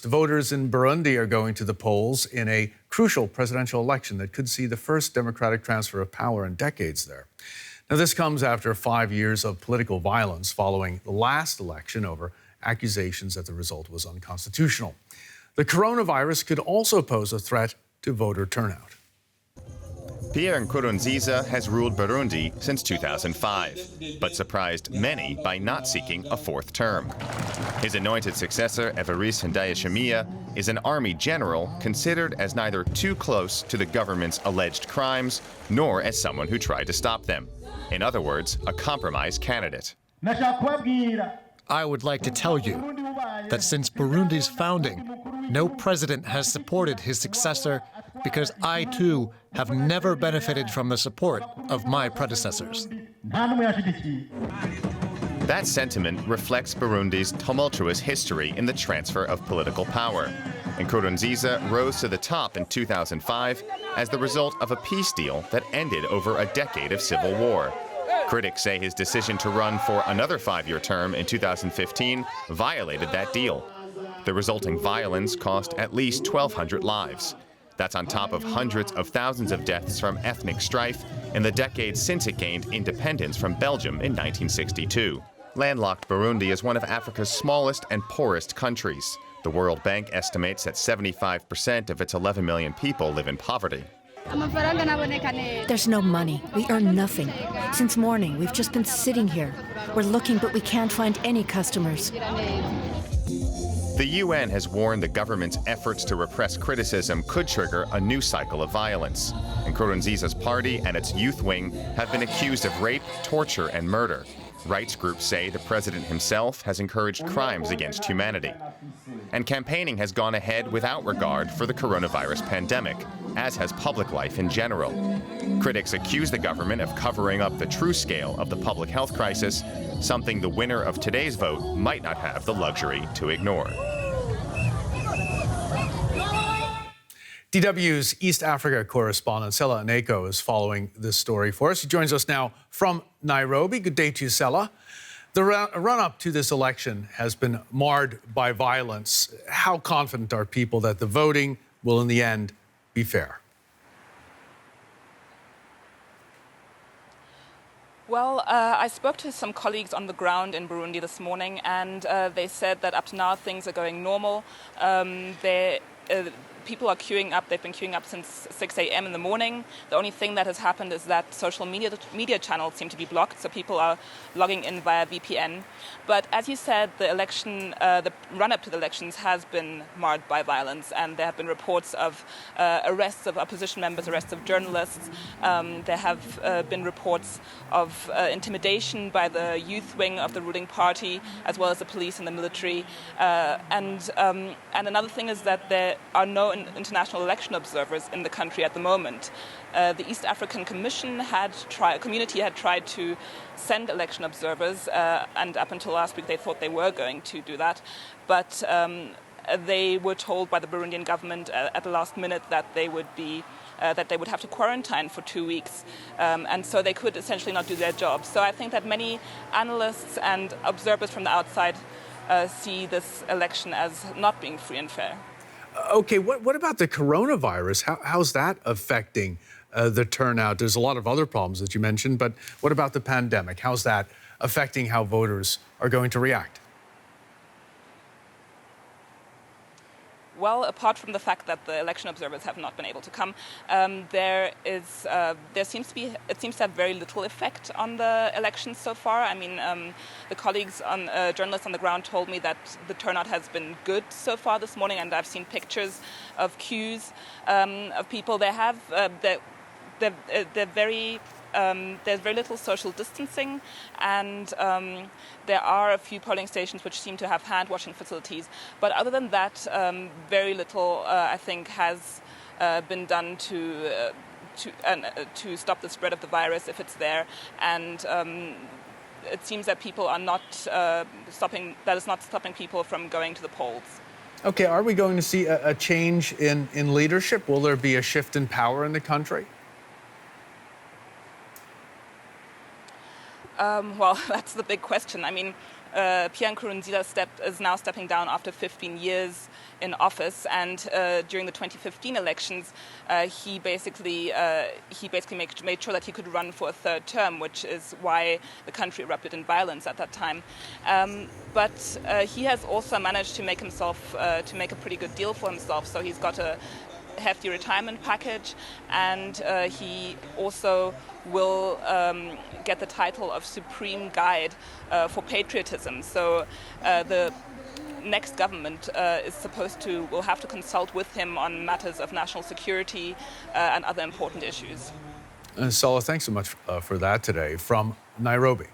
Voters in Burundi are going to the polls in a crucial presidential election that could see the first democratic transfer of power in decades there. Now, this comes after 5 years of political violence following the last election over accusations that the result was unconstitutional. The coronavirus could also pose a threat to voter turnout. Pierre Nkurunziza has ruled Burundi since 2005, but surprised many by not seeking a fourth term. His anointed successor, Evariste Ndayishimiye, is an army general considered as neither too close to the government's alleged crimes nor as someone who tried to stop them. In other words, a compromise candidate. I would like to tell you that since Burundi's founding, no president has supported his successor because I, too, have never benefited from the support of my predecessors. That sentiment reflects Burundi's tumultuous history in the transfer of political power. Nkurunziza rose to the top in 2005 as the result of a peace deal that ended over a decade of civil war. Critics say his decision to run for another 5-year term in 2015 violated that deal. The resulting violence cost at least 1,200 lives. That's on top of hundreds of thousands of deaths from ethnic strife in the decades since it gained independence from Belgium in 1962. Landlocked Burundi is one of Africa's smallest and poorest countries. The World Bank estimates that 75% of its 11 million people live in poverty. There's no money. We earn nothing. Since morning, we've just been sitting here. We're looking, but we can't find any customers. The UN has warned the government's efforts to repress criticism could trigger a new cycle of violence. Nkurunziza's party and its youth wing have been accused of rape, torture, and murder. Rights groups say the president himself has encouraged crimes against humanity. And campaigning has gone ahead without regard for the coronavirus pandemic, as has public life in general. Critics accuse the government of covering up the true scale of the public health crisis, something the winner of today's vote might not have the luxury to ignore. DW's East Africa correspondent Sela Aneko is following this story for us. He joins us now from Nairobi. Good day to you, Sela. The run-up to this election has been marred by violence. How confident are people that the voting will, in the end, be fair? Well, I spoke to some colleagues on the ground in Burundi this morning, and they said that up to now things are going normal. People are queuing up. They've been queuing up since 6 a.m. in the morning. The only thing that has happened is that social media channels seem to be blocked, so people are logging in via VPN. But as you said, the election, the run-up to the elections has been marred by violence, and there have been reports of arrests of opposition members, arrests of journalists. There have been reports of intimidation by the youth wing of the ruling party, as well as the police and the military. And another thing is that there are no international election observers in the country at the moment. The East African Community had tried to send election observers, and up until last week they thought they were going to do that, but they were told by the Burundian government at the last minute that they would have to quarantine for 2 weeks, and so they could essentially not do their job. So I think that many analysts and observers from the outside see this election as not being free and fair. Okay, what about the coronavirus? How's that affecting the turnout? There's a lot of other problems that you mentioned, but what about the pandemic? How's that affecting how voters are going to react? Well, apart from the fact that the election observers have not been able to come, it seems to have very little effect on the elections so far. I mean, the journalists on the ground told me that the turnout has been good so far this morning, and I've seen pictures of queues of people. There's very little social distancing, and there are a few polling stations which seem to have hand-washing facilities. But other than that, very little, I think, has been done to stop the spread of the virus if it's there. And it seems that people are not that is not stopping people from going to the polls. Okay, are we going to see a change in leadership? Will there be a shift in power in the country? Well, that's the big question. I mean, Pierre Nkurunziza is now stepping down after 15 years in office, and during the 2015 elections, he basically made sure that he could run for a third term, which is why the country erupted in violence at that time. But he has also managed to make a pretty good deal for himself. So he's got a hefty retirement package, and he also will get the title of Supreme Guide for Patriotism. So the next government will have to consult with him on matters of national security and other important issues. Sala, thanks so much for that today from Nairobi.